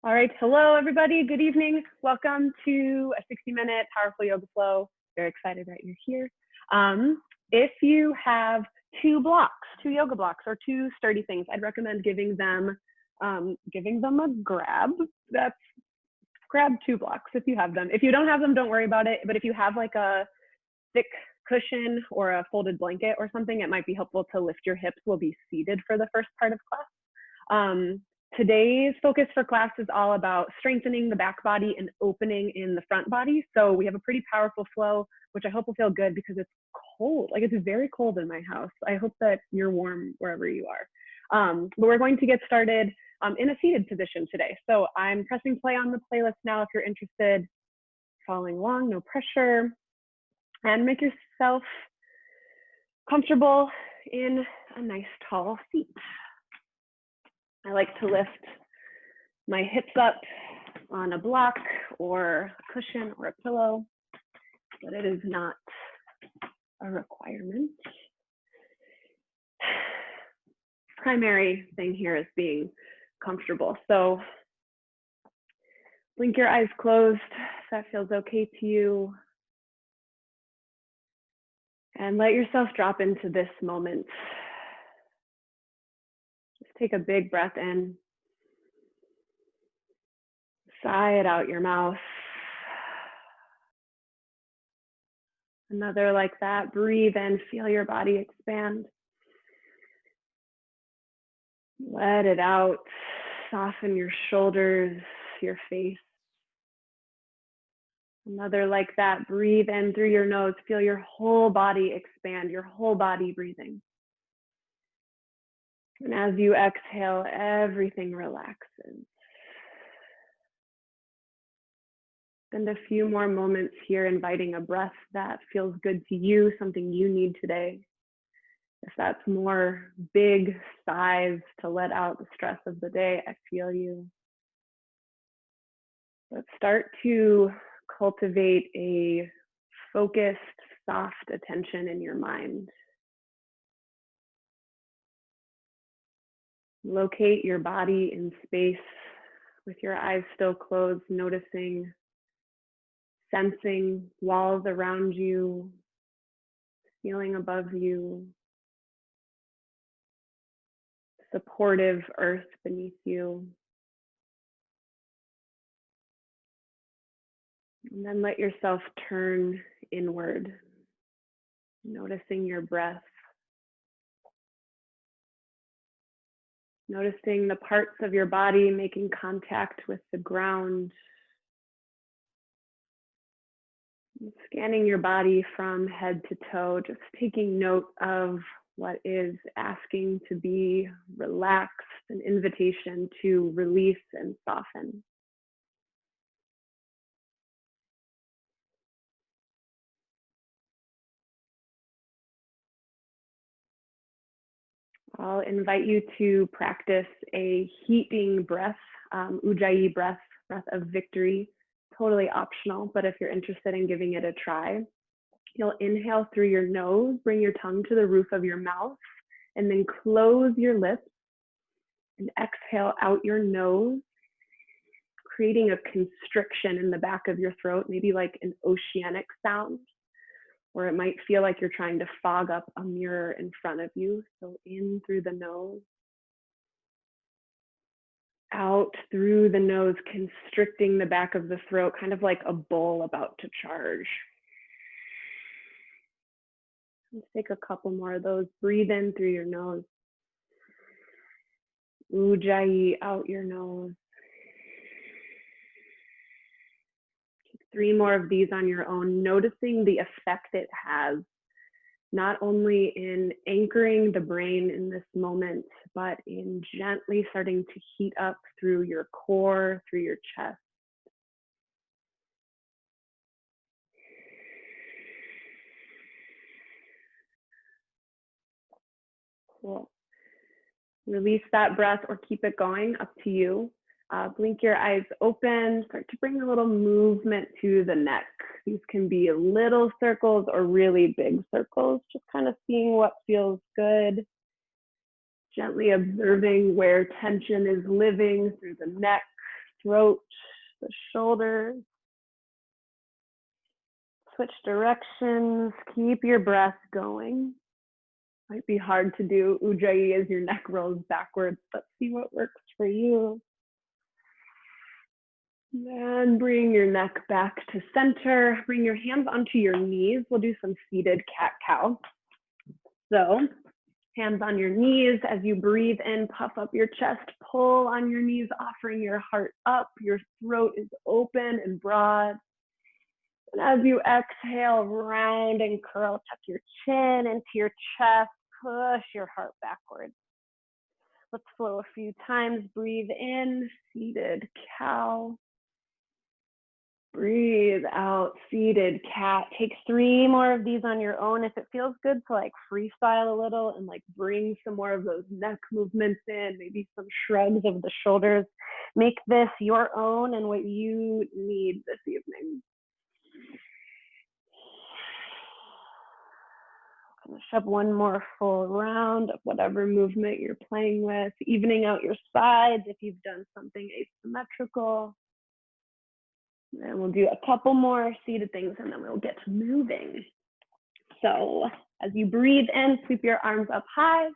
All right, hello everybody, good evening. Welcome to a 60-minute powerful yoga flow. Very excited that you're here. If you have two yoga blocks or two sturdy things, I'd recommend giving them a grab. Grab 2 blocks if you have them. If you don't have them, don't worry about it. But if you have like a thick cushion or a folded blanket or something, it might be helpful to lift your hips. We'll be seated for the first part of class. Today's focus for class is all about strengthening the back body and opening in the front body. So we have a pretty powerful flow, which I hope will feel good because it's cold. Like, it's very cold in my house. I hope that you're warm wherever you are. But we're going to get started in a seated position today. So I'm pressing play on the playlist now if you're interested, following along, no pressure. And make yourself comfortable in a nice tall seat. I like to lift my hips up on a block or a cushion or a pillow, but it is not a requirement. Primary thing here is being comfortable. So blink your eyes closed if that feels okay to you. And let yourself drop into this moment. Take a big breath in, sigh it out your mouth. Another like that, breathe in, feel your body expand. Let it out, soften your shoulders, your face. Another like that, breathe in through your nose, feel your whole body expand, your whole body breathing. And as you exhale, everything relaxes. Spend a few more moments here inviting a breath that feels good to you, something you need today. If that's more big sighs to let out the stress of the day, I feel you. Let's start to cultivate a focused, soft attention in your mind. Locate your body in space with your eyes still closed, noticing, sensing walls around you, ceiling above you, supportive earth beneath you. And then let yourself turn inward, noticing your breath. Noticing the parts of your body making contact with the ground. Scanning your body from head to toe, just taking note of what is asking to be relaxed, an invitation to release and soften. I'll invite you to practice a heating breath, Ujjayi breath of victory. Totally optional, but if you're interested in giving it a try, you'll inhale through your nose, bring your tongue to the roof of your mouth, and then close your lips and exhale out your nose, creating a constriction in the back of your throat, maybe like an oceanic sound, or it might feel like you're trying to fog up a mirror in front of you. So in through the nose, out through the nose, constricting the back of the throat, kind of like a bull about to charge. Let's take a couple more of those. Breathe in through your nose. Ujjayi out your nose. Take 3 more of these on your own, noticing the effect it has, not only in anchoring the brain in this moment, but in gently starting to heat up through your core, through your chest. Cool. Release that breath or keep it going, up to you. Blink your eyes open, start to bring a little movement to the neck. These can be little circles or really big circles, just kind of seeing what feels good. Gently observing where tension is living through the neck, throat, the shoulders. Switch directions, keep your breath going. Might be hard to do Ujjayi as your neck rolls backwards. Let's see what works for you. And bring your neck back to center. Bring your hands onto your knees. We'll do some seated cat-cow. So hands on your knees. As you breathe in, puff up your chest, pull on your knees, offering your heart up. Your throat is open and broad. And as you exhale, round and curl, tuck your chin into your chest, push your heart backwards. Let's flow a few times. Breathe in, seated cow. Breathe out, seated cat. Take 3 more of these on your own. If it feels good to like freestyle a little and like bring some more of those neck movements in, maybe some shrugs of the shoulders. Make this your own and what you need this evening. Finish up one more full round of whatever movement you're playing with, evening out your sides if you've done something asymmetrical. And we'll do a couple more seated things and then we'll get to moving. So as you breathe in, sweep your arms up high.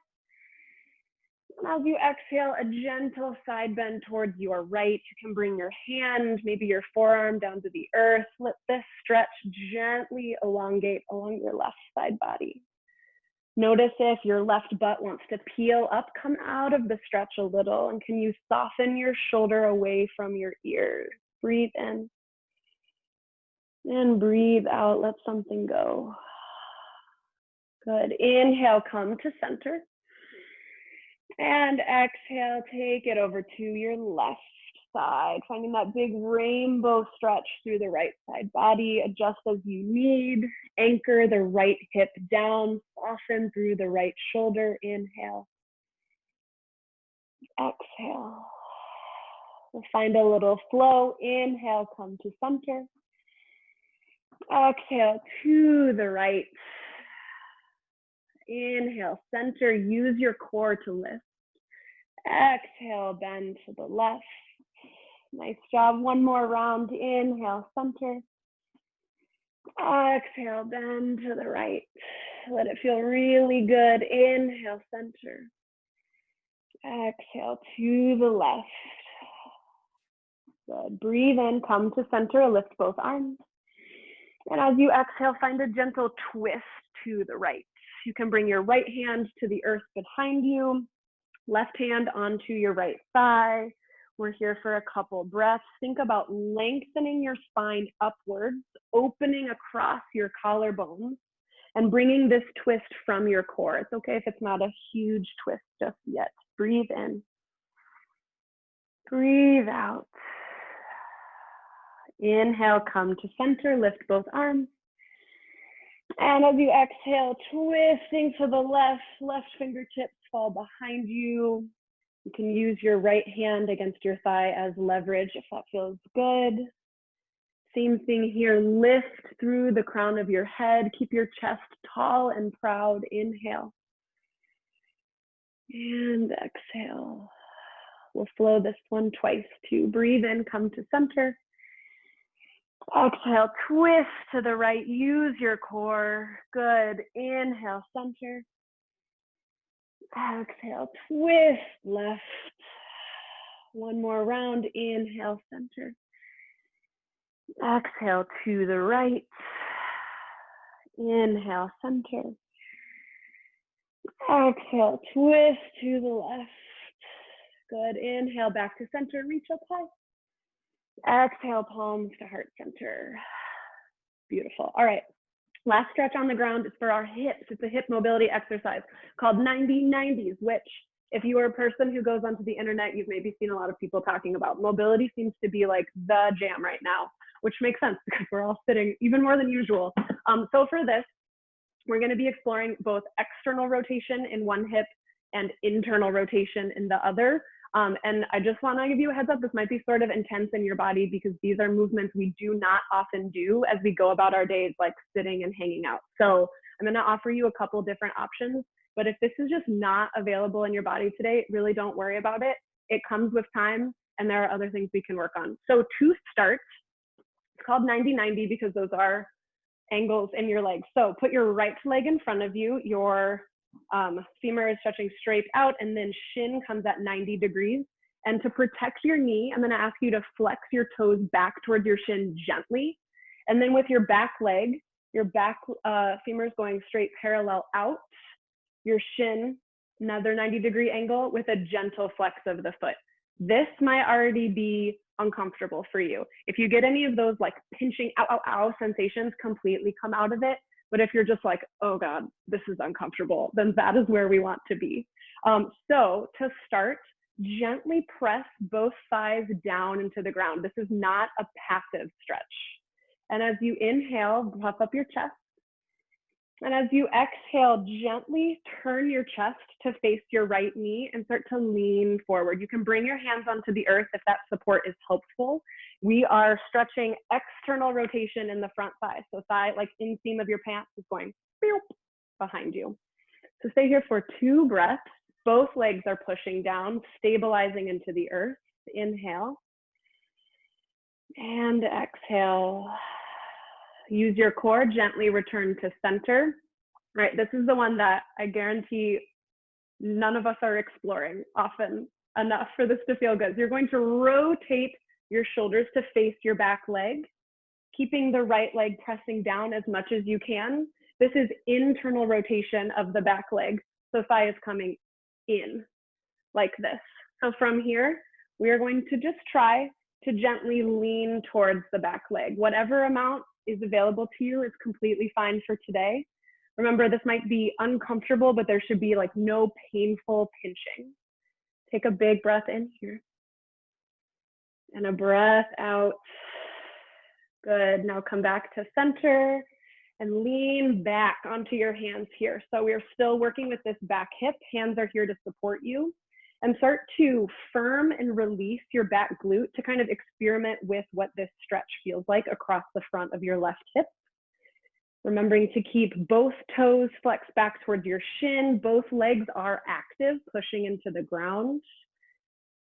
And as you exhale, a gentle side bend towards your right. You can bring your hand, maybe your forearm down to the earth. Let this stretch gently elongate along your left side body. Notice if your left butt wants to peel up, come out of the stretch a little, and can you soften your shoulder away from your ears? Breathe in. And breathe out, let something go. Good, inhale, come to center. And exhale, take it over to your left side, finding that big rainbow stretch through the right side body. Adjust as you need. Anchor the right hip down, soften through the right shoulder. Inhale. Exhale. We'll find a little flow. Inhale, come to center. Exhale to the right. Inhale, center. Use your core to lift. Exhale, bend to the left. Nice job. One more round. Inhale, center. Exhale, bend to the right. Let it feel really good. Inhale, center. Exhale to the left. Good. Breathe in, come to center, lift both arms. And as you exhale, find a gentle twist to the right. You can bring your right hand to the earth behind you, left hand onto your right thigh. We're here for a couple breaths. Think about lengthening your spine upwards, opening across your collarbones, and bringing this twist from your core. It's okay if it's not a huge twist just yet. Breathe in. Breathe out. Inhale, come to center, lift both arms. And as you exhale, twisting to the left, left fingertips fall behind you. You can use your right hand against your thigh as leverage if that feels good. Same thing here, lift through the crown of your head. Keep your chest tall and proud. Inhale. And exhale. We'll flow this one twice too. Breathe in, come to center. Exhale, twist to the right. Use your core. Good. Inhale, center. Exhale, twist left. One more round. Inhale, center. Exhale to the right. Inhale, center. Exhale, twist to the left. Good. Inhale, back to center. Reach up high. Exhale, palms to heart center. Beautiful. All right. Last stretch on the ground is for our hips. It's a hip mobility exercise called 90-90s, which if you are a person who goes onto the internet, you've maybe seen a lot of people talking about. Mobility seems to be like the jam right now, which makes sense because we're all sitting even more than usual. So for this, we're going to be exploring both external rotation in one hip and internal rotation in the other. And I just want to give you a heads up, this might be sort of intense in your body because these are movements we do not often do as we go about our days, like sitting and hanging out. So I'm going to offer you a couple different options, but if this is just not available in your body today, really don't worry about it. It comes with time. and there are other things we can work on. So to start, it's called 90-90 because those are angles in your legs. So put your right leg in front of you, your femur is stretching straight out, and then shin comes at 90 degrees. And to protect your knee, I'm gonna ask you to flex your toes back towards your shin gently. And then with your back leg, your back femur is going straight parallel out, your shin, another 90-degree angle with a gentle flex of the foot. This might already be uncomfortable for you. If you get any of those like pinching ow, ow, ow sensations, completely come out of it. But if you're just like, oh God, this is uncomfortable, then that is where we want to be. So to start, gently press both thighs down into the ground. This is not a passive stretch. And as you inhale, puff up your chest. And as you exhale, gently turn your chest to face your right knee and start to lean forward. You can bring your hands onto the earth if that support is helpful. We are stretching external rotation in the front thigh. So thigh, like inseam of your pants is going behind you. So stay here for 2 breaths. Both legs are pushing down, stabilizing into the earth. Inhale and exhale. Use your core, gently return to center. Right, this is the one that I guarantee none of us are exploring often enough for this to feel good. You're going to rotate your shoulders to face your back leg, keeping the right leg pressing down as much as you can. This is internal rotation of the back leg. So thigh is coming in like this. So from here, we are going to just try to gently lean towards the back leg. Whatever amount is available to you is completely fine for today. Remember, this might be uncomfortable, but there should be like no painful pinching. Take a big breath in here and a breath out. Good. Now come back to center and lean back onto your hands here. So we're still working with this back hip. Hands are here to support you. And start to firm and release your back glute to kind of experiment with what this stretch feels like across the front of your left hip. Remembering to keep both toes flexed back towards your shin. Both legs are active, pushing into the ground.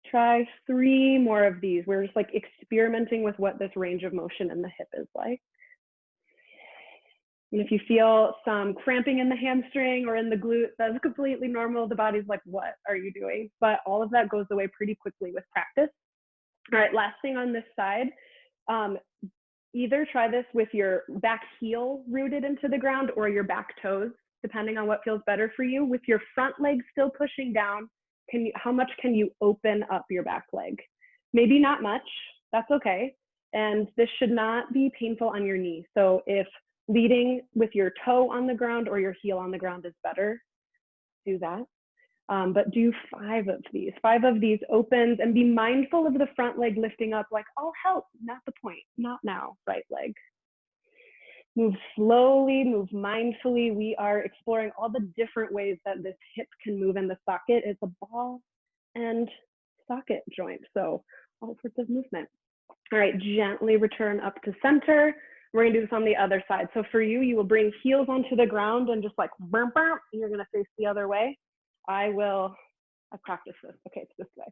Try 3 more of these. We're just like experimenting with what this range of motion in the hip is like. And if you feel some cramping in the hamstring or in the glute, that's completely normal. The body's like, what are you doing? But all of that goes away pretty quickly with practice. All right, last thing on this side, either try this with your back heel rooted into the ground or your back toes, depending on what feels better for you. With your front leg still pushing down, how much can you open up your back leg? Maybe not much, that's okay. And this should not be painful on your knee. So if leading with your toe on the ground or your heel on the ground is better, do that. But do 5 of these. 5 of these opens, and be mindful of the front leg lifting up like, oh, help, not the point, not now, right leg. Move slowly, move mindfully. We are exploring all the different ways that this hip can move in the socket. It's a ball and socket joint, so all sorts of movement. All right, gently return up to center. We're gonna do this on the other side. So for you, you will bring heels onto the ground and just like, burp, burp, and you're gonna face the other way. I practiced this. Okay, it's this way.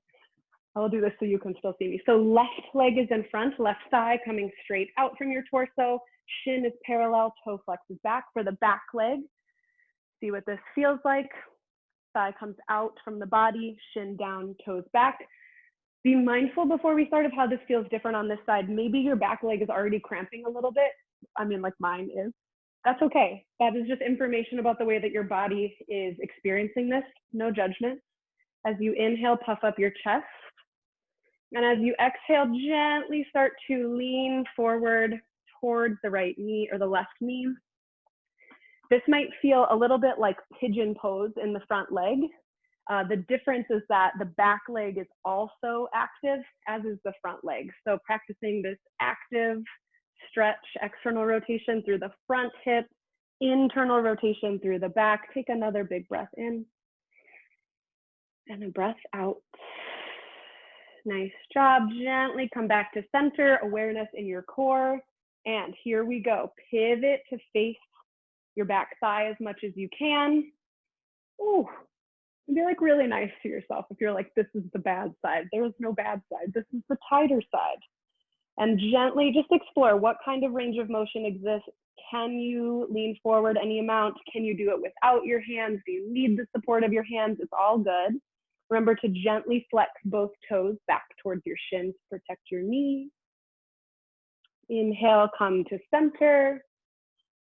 I will do this so you can still see me. So left leg is in front, left thigh coming straight out from your torso. Shin is parallel, toe flexes back. For the back leg, see what this feels like. Thigh comes out from the body, shin down, toes back. Be mindful before we start of how this feels different on this side. Maybe your back leg is already cramping a little bit. I mean, like mine is. That's okay. That is just information about the way that your body is experiencing this. No judgment. As you inhale, puff up your chest. And as you exhale, gently start to lean forward towards the right knee or the left knee. This might feel a little bit like pigeon pose in the front leg. The difference is that the back leg is also active, as is the front leg. So practicing this active stretch, external rotation through the front hip, internal rotation through the back. Take another big breath in and a breath out. Nice job. Gently come back to center, awareness in your core. And here we go. Pivot to face your back thigh as much as you can. Ooh. And be like really nice to yourself if you're like, this is the bad side. There is no bad side. This is the tighter side. And gently just explore what kind of range of motion exists. Can you lean forward any amount? Can you do it without your hands? Do you need the support of your hands? It's all good. Remember to gently flex both toes back towards your shins, protect your knee. Inhale, come to center.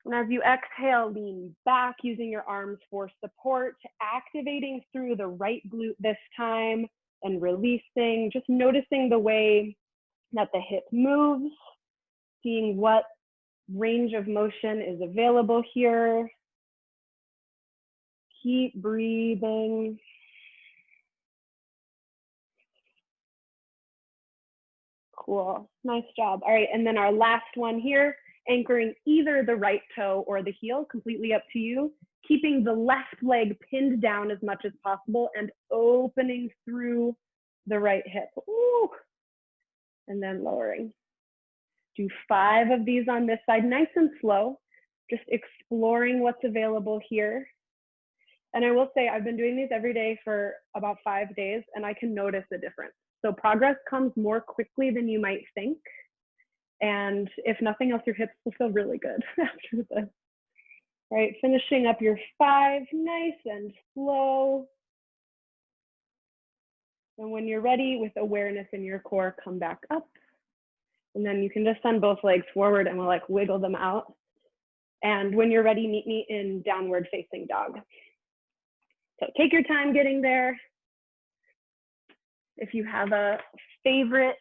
And as you exhale, lean back using your arms for support, activating through the right glute this time and releasing, just noticing the way that the hip moves, seeing what range of motion is available here. Keep breathing. Cool, nice job. All right, and then our last one here, anchoring either the right toe or the heel, completely up to you. Keeping the left leg pinned down as much as possible and opening through the right hip. Ooh. And then lowering. Do 5 of these on this side, nice and slow, just exploring what's available here. And I will say I've been doing these every day for about 5 days and I can notice a difference. So progress comes more quickly than you might think. And if nothing else, your hips will feel really good after this. All right, finishing up your 5, nice and slow. And when you're ready with awareness in your core, come back up. And then you can just send both legs forward and we'll like wiggle them out. And when you're ready, meet me in downward facing dog. So take your time getting there. If you have a favorite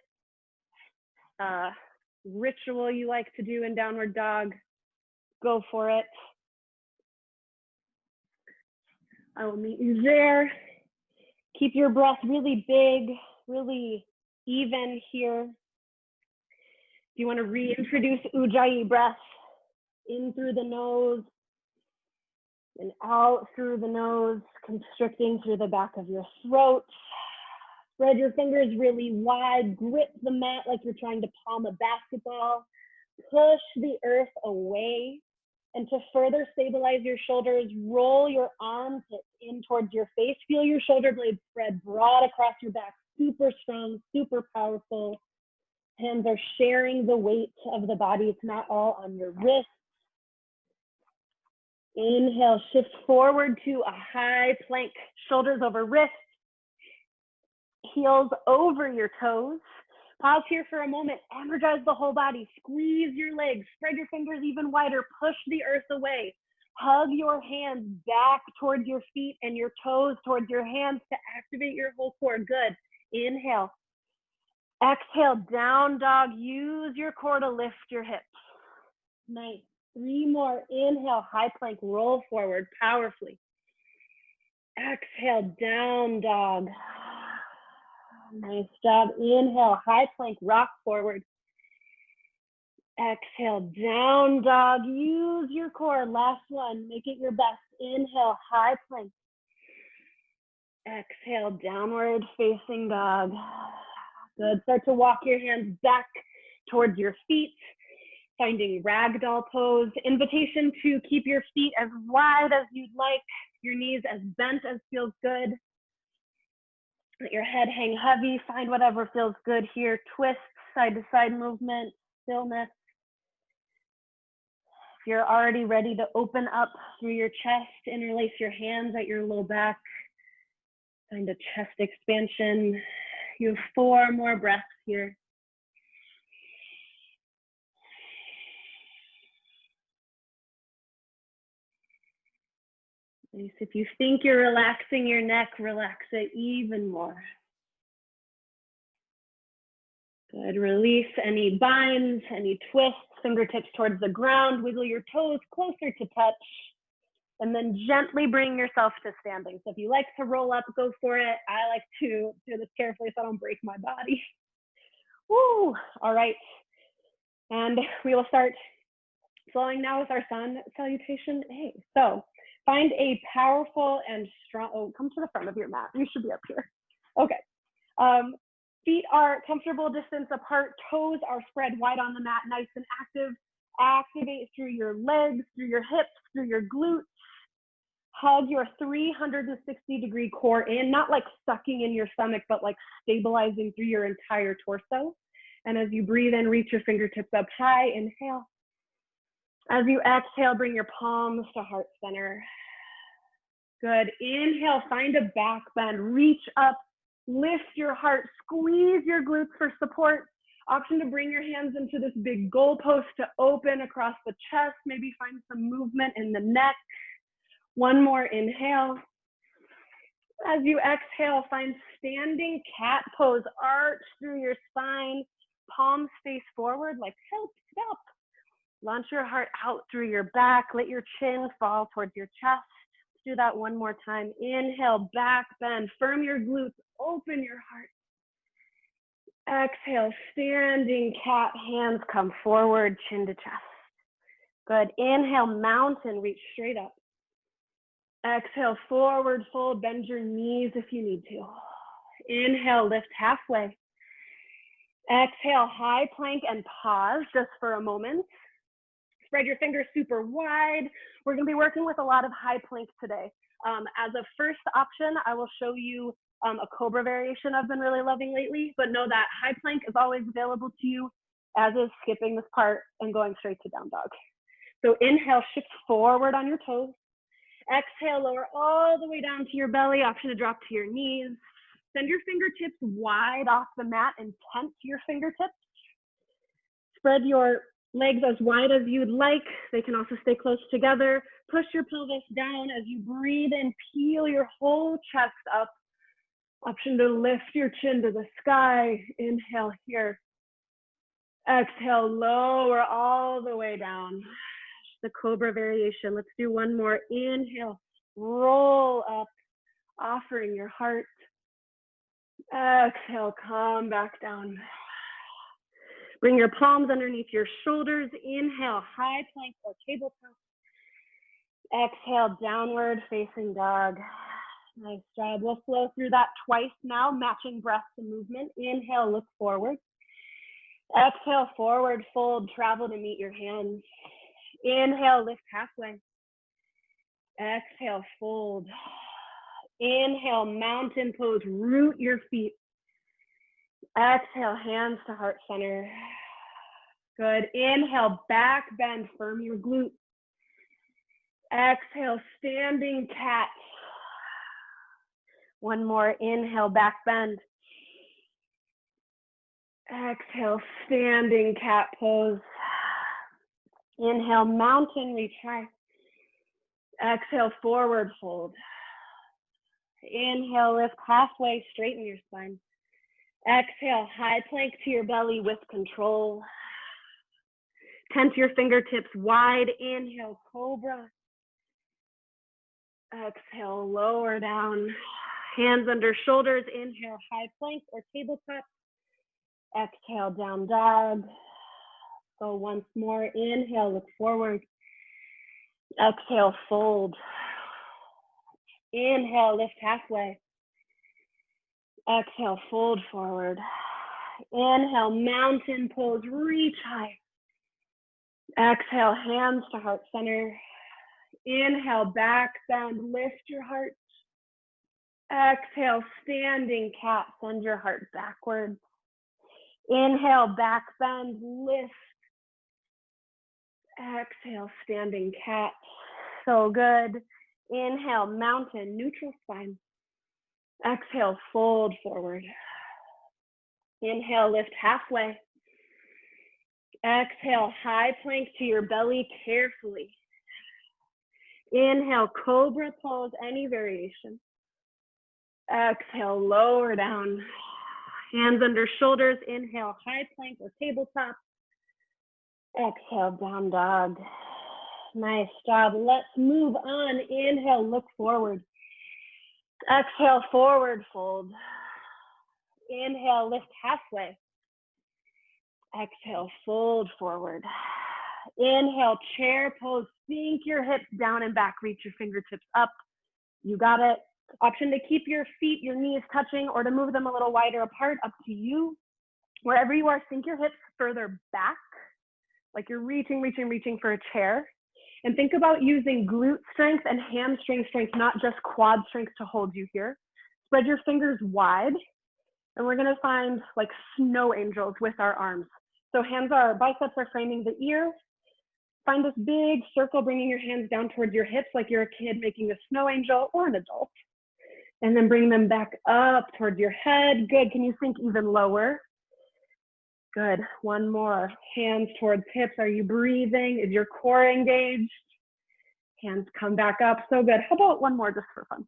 ritual you like to do in downward dog, go for it. I will meet you there. Keep your breath really big, really even here. If you want to reintroduce Ujjayi breath, in through the nose and out through the nose, constricting through the back of your throat. Spread your fingers really wide, grip the mat like you're trying to palm a basketball. Push the earth away. And to further stabilize your shoulders, roll your armpits in towards your face. Feel your shoulder blades spread broad across your back. Super strong, super powerful. Hands are sharing the weight of the body. It's not all on your wrist. Inhale, shift forward to a high plank, shoulders over wrists, heels over your toes. Pause here for a moment, energize the whole body, squeeze your legs, spread your fingers even wider, push the earth away. Hug your hands back towards your feet and your toes towards your hands to activate your whole core. Good. Inhale. Exhale, down dog. Use your core to lift your hips. Nice. 3 more. Inhale, high plank, roll forward powerfully. Exhale, down dog. Nice job. Inhale, high plank, rock forward. Exhale, down dog. Use your core. Last one. Make it your best. Inhale, high plank. Exhale, downward facing dog. Good. Start to walk your hands back towards your feet, finding ragdoll pose. Invitation to keep your feet as wide as you'd like, your knees as bent as feels good. Let your head hang heavy. Find whatever feels good here. Twist, side to side movement, stillness. If you're already ready to open up through your chest, interlace your hands at your low back. Find a chest expansion. You have 4 more breaths here. Nice. If you think you're relaxing your neck, relax it even more. Good. Release any binds, any twists, fingertips towards the ground. Wiggle your toes closer to touch. And then gently bring yourself to standing. So if you like to roll up, go for it. I like to do this carefully so I don't break my body. Woo! All right. And we will start flowing now with our sun salutation. Hey, so find a powerful and strong, oh, come to the front of your mat. You should be up here. Okay. Feet are comfortable distance apart. Toes are spread wide on the mat, nice and active. Activate through your legs, through your hips, through your glutes. Hug your 360-degree core in, not like sucking in your stomach, but like stabilizing through your entire torso. And as you breathe in, reach your fingertips up high, inhale. As you exhale, bring your palms to heart center. Good, inhale, find a back bend, reach up, lift your heart, squeeze your glutes for support. Option to bring your hands into this big goalpost to open across the chest, maybe find some movement in the neck. One more inhale. As you exhale, find standing cat pose, arch through your spine, palms face forward like help, stop. Launch your heart out through your back, let your chin fall towards your chest. Do that one more time. Inhale, back bend, firm your glutes, open your heart. Exhale, standing cat, hands come forward, chin to chest. Good, inhale, mountain, reach straight up. Exhale, forward fold, bend your knees if you need to. Inhale, lift halfway. Exhale, high plank and pause just for a moment. Spread your fingers super wide. We're gonna be working with a lot of high plank today. As a first option, I will show you a Cobra variation I've been really loving lately, but know that high plank is always available to you, as is skipping this part and going straight to down dog. So inhale, shift forward on your toes. Exhale, lower all the way down to your belly, option to drop to your knees. Send your fingertips wide off the mat and tent your fingertips. Spread your legs as wide as you'd like. They can also stay close together. Push your pelvis down as you breathe in, peel your whole chest up. Option to lift your chin to the sky. Inhale here. Exhale, lower all the way down. The Cobra variation. Let's do one more. Inhale, roll up, offering your heart. Exhale, come back down. Bring your palms underneath your shoulders. Inhale, high plank or tabletop. Exhale, downward facing dog. Nice job. We'll flow through that twice now, matching breath to movement. Inhale, look forward. Exhale, forward fold, travel to meet your hands. Inhale, lift halfway. Exhale, fold. Inhale, mountain pose, root your feet. Exhale, hands to heart center. Good. Inhale, back bend, firm your glutes. Exhale, standing cat. One more. Inhale, back bend. Exhale, standing cat pose. Inhale, mountain, reach high. Exhale, forward fold. Inhale, lift halfway, straighten your spine. Exhale, high plank to your belly with control. Tent your fingertips wide. Inhale, Cobra. Exhale, lower down. Hands under shoulders. Inhale, high plank or tabletop. Exhale, down dog. Go once more. Inhale, look forward. Exhale, fold. Inhale, lift halfway. Exhale, fold forward. Inhale, mountain pose, reach high. Exhale, hands to heart center. Inhale, back bend, lift your heart. Exhale, standing cat, send your heart backwards. Inhale, back bend, lift. Exhale, standing cat. So good. Inhale, mountain, neutral spine. Exhale, fold forward. Inhale, lift halfway. Exhale, high plank to your belly carefully. Inhale, Cobra pose, any variation. Exhale, lower down. Hands under shoulders. Inhale, high plank or tabletop. Exhale, down dog. Nice job. Let's move on. Inhale, look forward. Exhale, forward fold. Inhale, lift halfway. Exhale, fold forward. Inhale, chair pose. Sink your hips down and back. Reach your fingertips up. You got it. Option to keep your feet, your knees touching, or to move them a little wider apart, up to you. Wherever you are, sink your hips further back, like you're reaching for a chair. And think about using glute strength and hamstring strength, not just quad strength to hold you here. Spread your fingers wide, and we're gonna find like snow angels with our arms. So biceps are framing the ear. Find this big circle, bringing your hands down towards your hips like you're a kid making a snow angel or an adult. And then bring them back up towards your head. Good, can you sink even lower? Good, one more. Hands towards hips. Are you breathing? Is your core engaged? Hands come back up, so good. How about one more just for fun?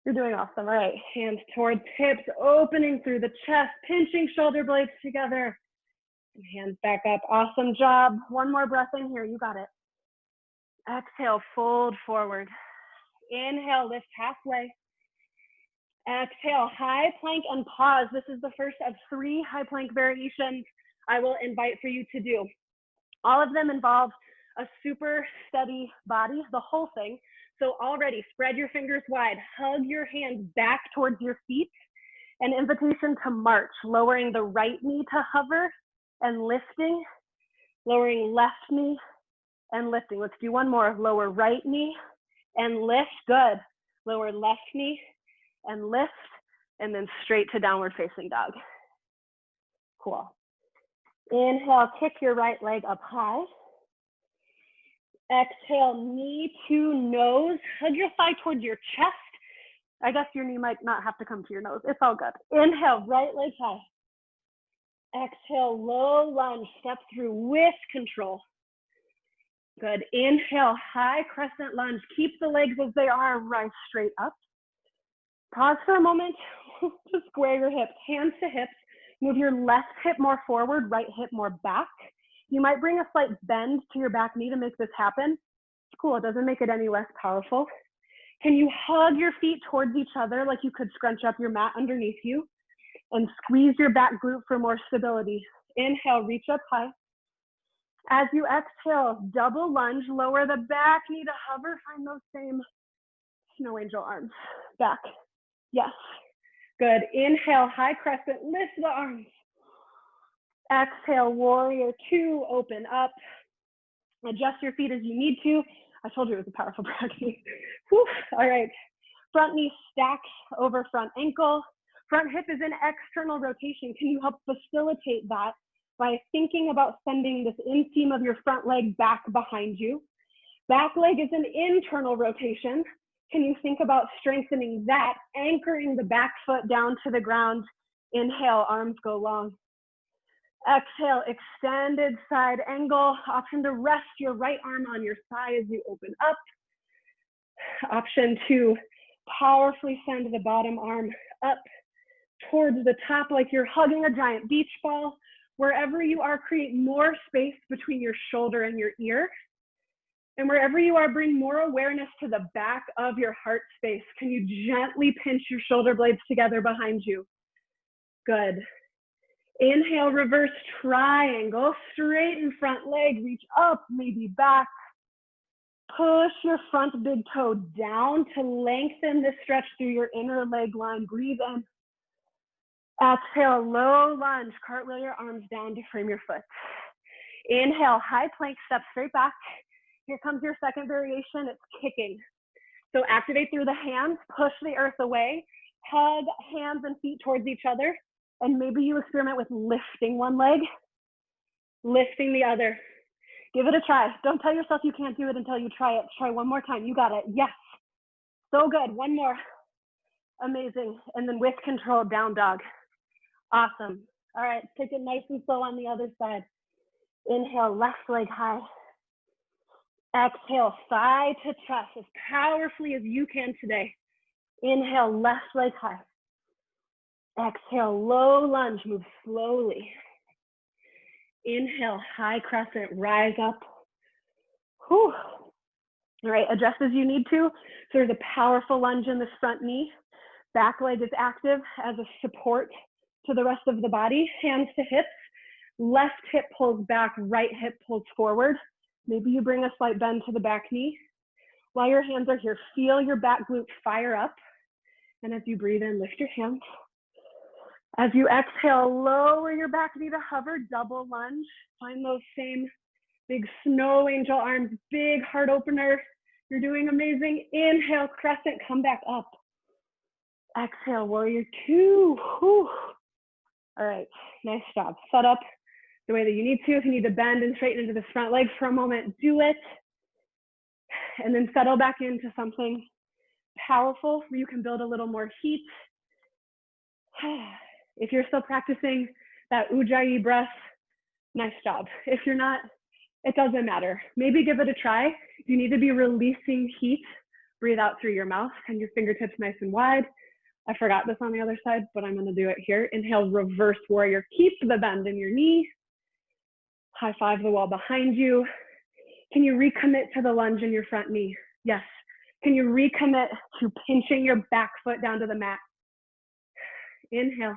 You're doing awesome, all right. Hands towards hips, opening through the chest, pinching shoulder blades together. And hands back up, awesome job. One more breath in here, you got it. Exhale, fold forward. Inhale, lift halfway. Exhale, high plank and pause. This is the first of 3 high plank variations I will invite for you to do. All of them involve a super steady body, the whole thing. So already spread your fingers wide, hug your hands back towards your feet, an invitation to march, lowering the right knee to hover and lifting, lowering left knee and lifting. Let's do one more. Lower right knee and lift, good. Lower left knee and lift, and then straight to downward facing dog. Cool. Inhale, kick your right leg up high. Exhale, knee to nose. Hug your thigh towards your chest. I guess your knee might not have to come to your nose. It's all good. Inhale, right leg high. Exhale, low lunge. Step through with control. Good. Inhale, high crescent lunge. Keep the legs as they are, rise straight up. Pause for a moment to square your hips, hands to hips. Move your left hip more forward, right hip more back. You might bring a slight bend to your back knee to make this happen. It's cool, it doesn't make it any less powerful. Can you hug your feet towards each other like you could scrunch up your mat underneath you and squeeze your back glute for more stability? Inhale, reach up high. As you exhale, double lunge, lower the back knee to hover. Find those same snow angel arms. Back. Yes. Good. Inhale, high crescent, lift the arms. Exhale, warrior 2, open up. Adjust your feet as you need to. I told you it was a powerful practice. Whew. All right. Front knee stacks over front ankle. Front hip is in external rotation. Can you help facilitate that by thinking about sending this inseam of your front leg back behind you? Back leg is an internal rotation. Can you think about strengthening that, anchoring the back foot down to the ground? Inhale, arms go long. Exhale, extended side angle. Option to rest your right arm on your thigh as you open up. Option 2, powerfully send the bottom arm up towards the top like you're hugging a giant beach ball. Wherever you are, create more space between your shoulder and your ear. And wherever you are, bring more awareness to the back of your heart space. Can you gently pinch your shoulder blades together behind you? Good. Inhale, reverse triangle. Straighten front leg, reach up, maybe back. Push your front big toe down to lengthen the stretch through your inner leg line. Breathe in. Exhale, low lunge. Cartwheel your arms down to frame your foot. Inhale, high plank, step straight back. Here comes your second variation, it's kicking. So activate through the hands, push the earth away, hug hands and feet towards each other, and maybe you experiment with lifting one leg, lifting the other. Give it a try. Don't tell yourself you can't do it until you try it. Try one more time, you got it, yes. So good, one more. Amazing, and then with control, down dog. Awesome. All right, take it nice and slow on the other side. Inhale, left leg high. Exhale, thigh to chest as powerfully as you can today. Inhale, left leg high. Exhale, low lunge, move slowly. Inhale, high crescent, rise up. Whew. All right, adjust as you need to. So there's a powerful lunge in this front knee. Back leg is active as a support to the rest of the body. Hands to hips. Left hip pulls back, right hip pulls forward. Maybe you bring a slight bend to the back knee. While your hands are here, feel your back glute fire up. And as you breathe in, lift your hands. As you exhale, lower your back knee to hover, double lunge. Find those same Big snow angel arms, big heart opener. You're doing amazing. Inhale, crescent, come back up. Exhale, warrior two. Whew. All right, nice job. Set up the way that you need to. If you need to bend and straighten into this front leg for a moment, do it. And then settle back into something powerful where you can build a little more heat. If you're still practicing that Ujjayi breath, nice job. If you're not, it doesn't matter. Maybe give it a try. You need to be releasing heat. Breathe out through your mouth and your fingertips nice and wide. I forgot this on the other side, but I'm going to do it here. Inhale, reverse warrior. Keep the bend in your knee. High five the wall behind you. Can you recommit to the lunge in your front knee? Yes. Can you recommit to pinching your back foot down to the mat? Inhale.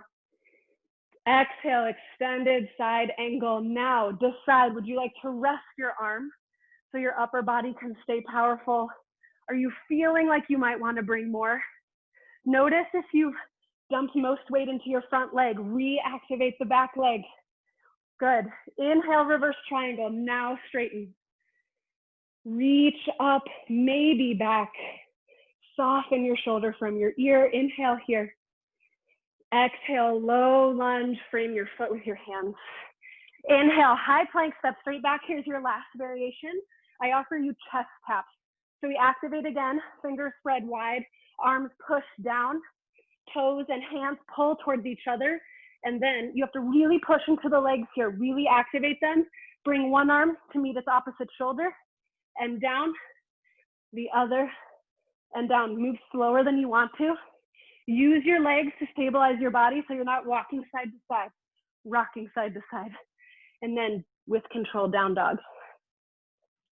Exhale, extended side angle. Now decide, would you like to rest your arm so your upper body can stay powerful? Are you feeling like you might want to bring more? Notice if you've dumped most weight into your front leg, reactivate the back leg. Good. Inhale, reverse triangle. Now straighten. Reach up, maybe back. Soften your shoulder from your ear. Inhale here. Exhale, low lunge. Frame your foot with your hands. Inhale, high plank, step straight back. Here's your last variation. I offer you chest taps. So we activate again, fingers spread wide, arms push down, toes and hands pull towards each other. And then you have to really push into the legs here, really activate them. Bring one arm to meet its opposite shoulder and down, the other and down. Move slower than you want to. Use your legs to stabilize your body so you're not walking side to side, rocking side to side. And then with control, down dog.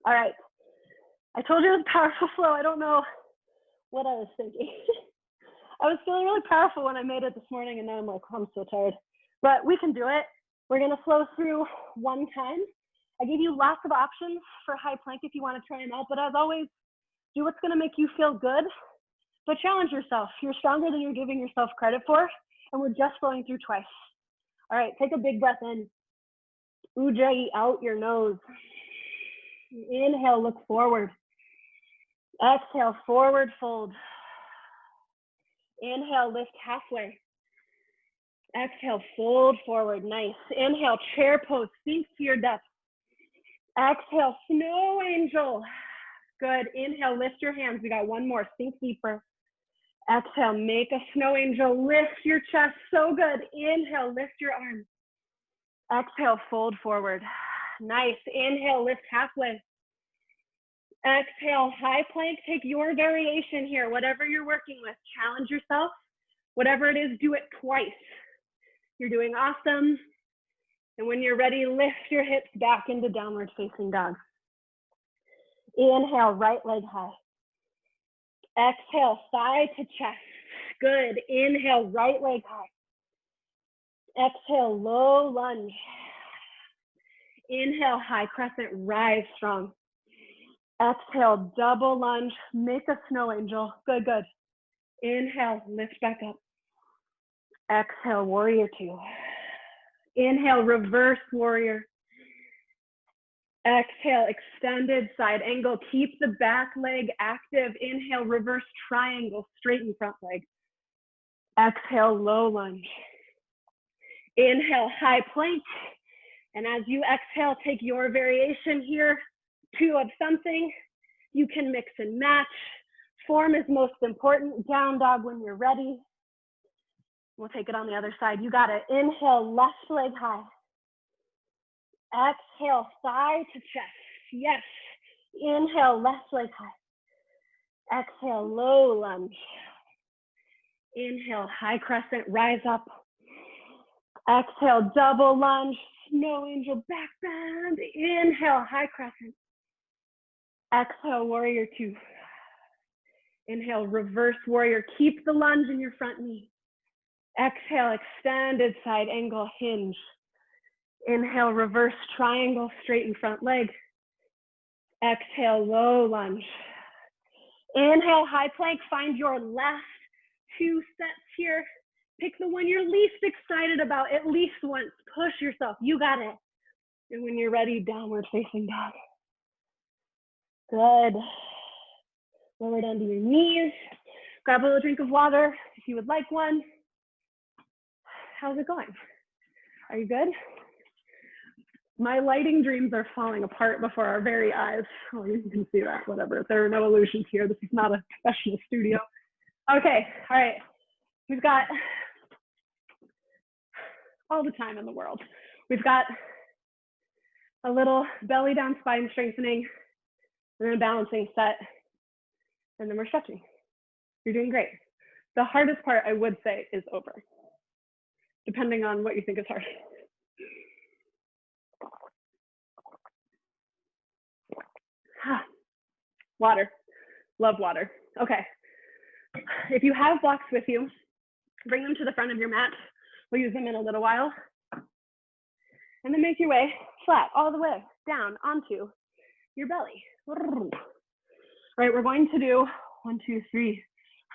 All right. I told you it was powerful flow. I don't know what I was thinking. I was feeling really powerful when I made it this morning, and now I'm like, I'm so tired. But we can do it. We're gonna flow through one time. I gave you lots of options for high plank if you wanna try them out, but as always, do what's gonna make you feel good, but challenge yourself. You're stronger than you're giving yourself credit for, and we're just flowing through twice. All right, take a big breath in. Ujjayi out your nose. Inhale, look forward. Exhale, forward fold. Inhale, lift halfway. Exhale, fold forward, nice. Inhale, chair pose, sink to your depth. Exhale, snow angel. Good, inhale, lift your hands. We got one more, sink deeper. Exhale, make a snow angel, lift your chest, so good. Inhale, lift your arms. Exhale, fold forward. Nice, inhale, lift halfway. Exhale, high plank, take your variation here, whatever you're working with, challenge yourself. Whatever it is, do it twice. You're doing awesome. And when you're ready, lift your hips back into downward facing dog. Inhale, right leg high. Exhale, thigh to chest. Good. Inhale, right leg high. Exhale, low lunge. Inhale, high crescent, rise strong. Exhale, double lunge, make a snow angel. Good, good. Inhale, lift back up. Exhale, warrior two. Inhale, reverse warrior. Exhale, extended side angle. Keep the back leg active. Inhale, reverse triangle, straighten front leg. Exhale, low lunge. Inhale, high plank. And as you exhale, take your variation here. Two of something. You can mix and match. Form is most important. Down dog when you're ready. We'll take it on the other side. You got it. Inhale, left leg high. Exhale, thigh to chest. Yes. Inhale, left leg high. Exhale, low lunge. Inhale, high crescent, rise up. Exhale, double lunge, snow angel, back bend. Inhale, high crescent. Exhale, warrior two. Inhale, reverse warrior. Keep the lunge in your front knee. Exhale, extended side angle, hinge. Inhale, reverse triangle, straighten front leg. Exhale, low lunge. Inhale, high plank, find your last two sets here. Pick the one you're least excited about at least once. Push yourself, you got it. And when you're ready, downward facing dog. Good. Lower down to your knees. Grab a little drink of water if you would like one. How's it going? Are you good? My lighting dreams are falling apart before our very eyes. Oh, you can see that, whatever. There are no illusions here. This is not a professional studio. Okay, all right. We've got all the time in the world. We've got a little belly down spine strengthening, and then a balancing set, and then we're stretching. You're doing great. The hardest part, I would say, is over, depending on what you think is hard. Water, love water. Okay, if you have blocks with you, bring them to the front of your mat. We'll use them in a little while. And then make your way flat all the way down onto your belly. All right, we're going to do 1, 2, 3,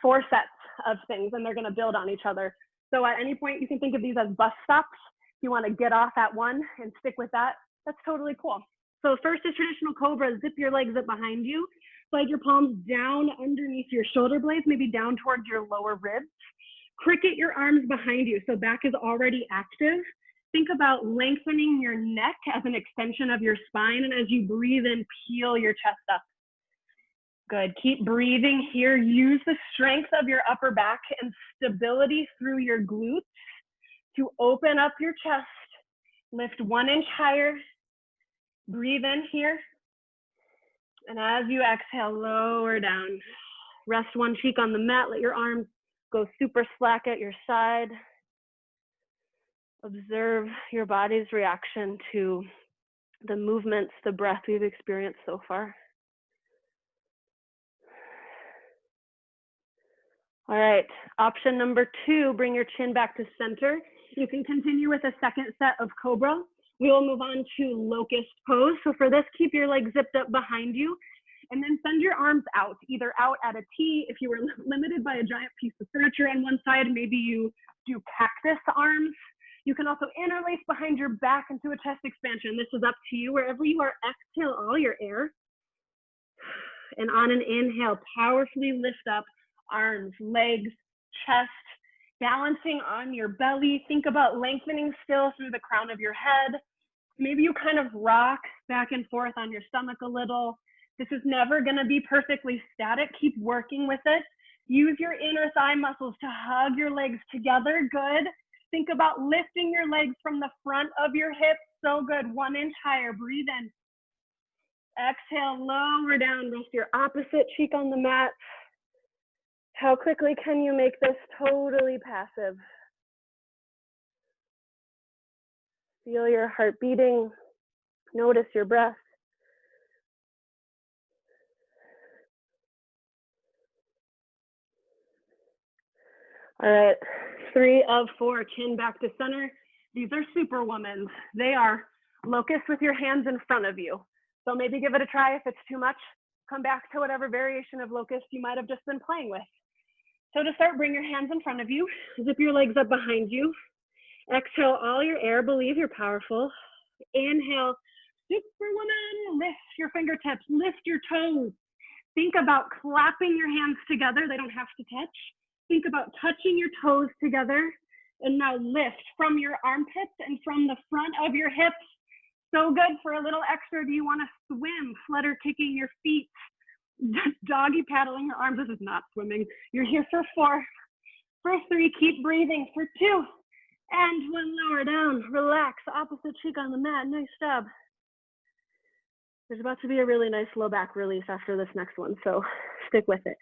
4 sets of things, and they're gonna build on each other. So at any point, you can think of these as bus stops. If you wanna get off at one and stick with that, that's totally cool. So first is traditional Cobra. Zip your legs up behind you. Slide your palms down underneath your shoulder blades, maybe down towards your lower ribs. Cricket your arms behind you, so back is already active. Think about lengthening your neck as an extension of your spine, and as you breathe in, peel your chest up. Good, keep breathing here. Use the strength of your upper back and stability through your glutes to open up your chest. Lift 1 inch higher. Breathe in here. And as you exhale, lower down. Rest one cheek on the mat. Let your arms go super slack at your side. Observe your body's reaction to the movements, the breath we've experienced so far. All right, option number 2, bring your chin back to center. You can continue with a second set of Cobra. We will move on to Locust pose. So for this, keep your legs zipped up behind you and then send your arms out, either out at a T. If you were limited by a giant piece of furniture on one side, maybe you do cactus arms. You can also interlace behind your back into a chest expansion. This is up to you. Wherever you are, exhale all your air. And on an inhale, powerfully lift up arms, legs, chest, balancing on your belly. Think about lengthening still through the crown of your head. Maybe you kind of rock back and forth on your stomach a little. This is never gonna be perfectly static. Keep working with it. Use your inner thigh muscles to hug your legs together. Good. Think about lifting your legs from the front of your hips. So good. 1 inch higher. Breathe in. Exhale, lower down. Rest your opposite cheek on the mat. How quickly can you make this totally passive? Feel your heart beating. Notice your breath. All right, 3 of 4, chin back to center. These are Superwomans. They are Locust with your hands in front of you. So maybe give it a try. If it's too much, come back to whatever variation of Locust you might have just been playing with. So to start, bring your hands in front of you. Zip your legs up behind you. Exhale all your air. Believe you're powerful. Inhale, Superwoman. Lift your fingertips. Lift your toes. Think about clapping your hands together. They don't have to touch. Think about touching your toes together. And now lift from your armpits and from the front of your hips. So good. For a little extra, do you want to swim, flutter kicking your feet, doggy paddling your arms? This is not swimming. You're here for 4. For 3, keep breathing. For 2, and 1, lower down. Relax, opposite cheek on the mat. Nice job. There's about to be a really nice low back release after this next one, so stick with it.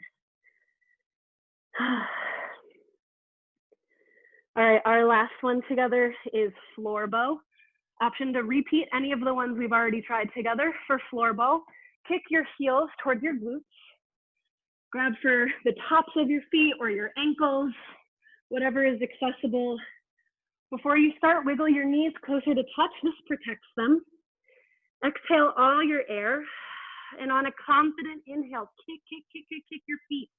All right, our last one together is floor bow. Option to repeat any of the ones we've already tried together. For floor bow, kick your heels towards your glutes. Grab for the tops of your feet or your ankles, whatever is accessible. Before you start, wiggle your knees closer to touch. This protects them. Exhale all your air. And on a confident inhale, kick your feet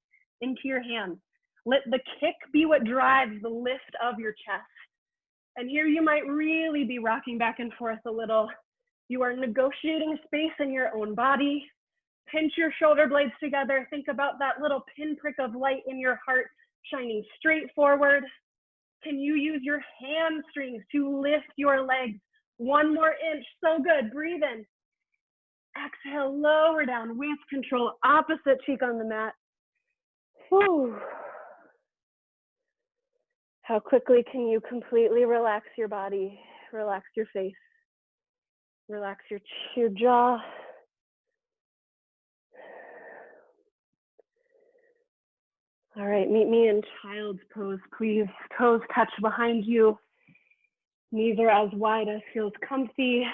into your hands. Let the kick be what drives the lift of your chest. And here you might really be rocking back and forth a little. You are negotiating space in your own body. Pinch your shoulder blades together. Think about that little pinprick of light in your heart shining straight forward. Can you use your hamstrings to lift your legs 1 more inch? So good. Breathe in. Exhale, lower down with control. Opposite cheek on the mat. Whew. How quickly can you completely relax your body, relax your face, relax your jaw. All right, meet me in child's pose, please. Toes touch behind you. Knees are as wide as feels comfy.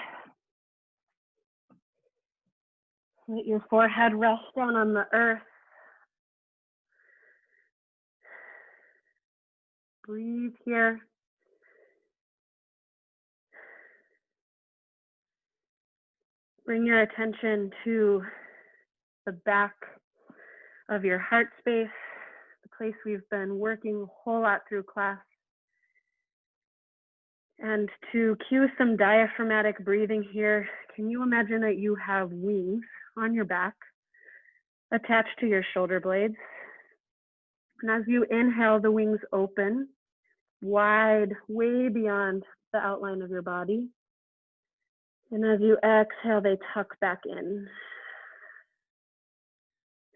Let your forehead rest down on the earth. Breathe here. Bring your attention to the back of your heart space, the place we've been working a whole lot through class. And to cue some diaphragmatic breathing here, can you imagine that you have wings on your back attached to your shoulder blades? And as you inhale, the wings open wide, way beyond the outline of your body. And as you exhale, they tuck back in.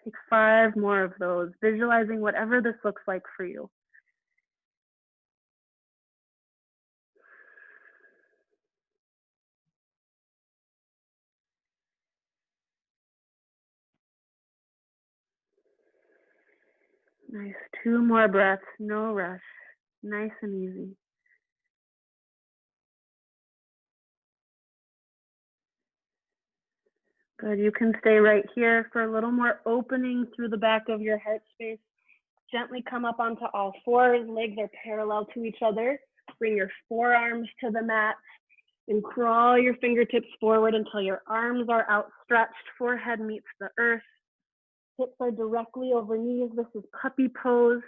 Take 5 more of those, visualizing whatever this looks like for you. Nice, 2 more breaths, no rush, nice and easy. Good, you can stay right here for a little more opening through the back of your heart space. Gently come up onto all 4s, legs are parallel to each other. Bring your forearms to the mat and crawl your fingertips forward until your arms are outstretched, forehead meets the earth. Hips are directly over knees. This is puppy pose.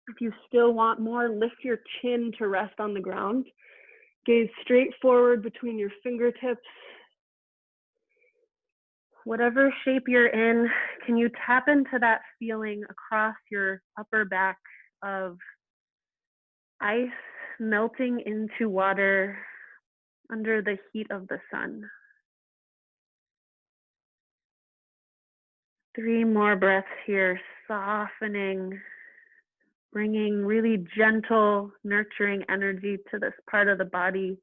If you still want more, lift your chin to rest on the ground. Gaze straight forward between your fingertips. Whatever shape you're in, can you tap into that feeling across your upper back of ice melting into water under the heat of the sun? 3 more breaths here, softening, bringing really gentle, nurturing energy to this part of the body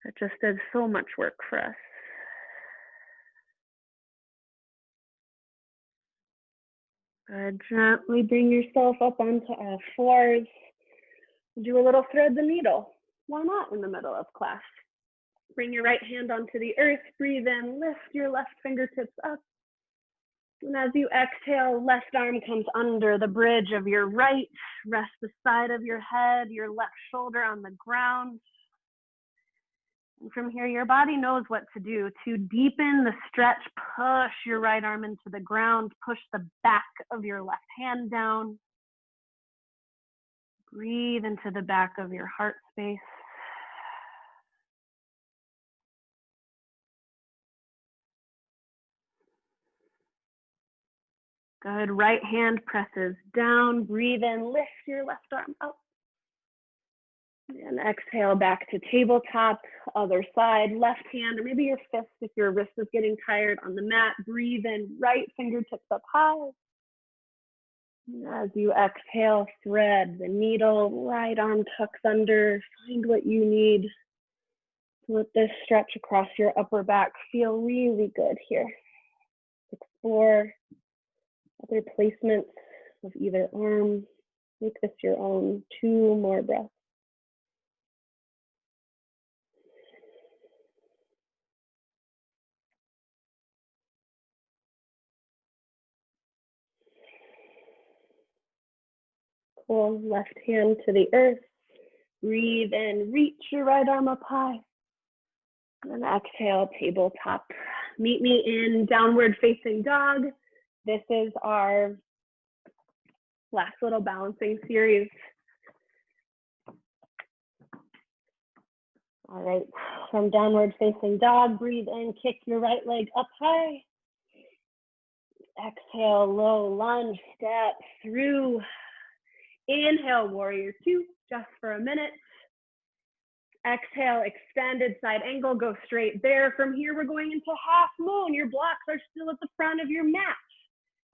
that just did so much work for us. Good. Gently bring yourself up onto all 4s. Do a little thread the needle. Why not in the middle of class? Bring your right hand onto the earth. Breathe in. Lift your left fingertips up. And as you exhale, left arm comes under the bridge of your right. Rest the side of your head, your left shoulder on the ground. And from here, your body knows what to do. To deepen the stretch, push your right arm into the ground. Push the back of your left hand down. Breathe into the back of your heart space. Good. Right hand presses down. Breathe in. Lift your left arm up. And exhale back to tabletop. Other side. Left hand, or maybe your fist if your wrist is getting tired on the mat. Breathe in. Right fingertips up high. And as you exhale, thread the needle. Right arm tucks under. Find what you need. Let this stretch across your upper back feel really good here. Explore other placements of either arm. Make this your own. 2 more breaths. Cool. Left hand to the earth. Breathe in. Reach your right arm up high. And exhale, tabletop. Meet me in downward facing dog. This is our last little balancing series. All right, from downward facing dog, breathe in, kick your right leg up high. Exhale, low lunge, step through. Inhale, warrior two, just for a minute. Exhale, extended side angle, go straight there. From here, we're going into half moon. Your blocks are still at the front of your mat.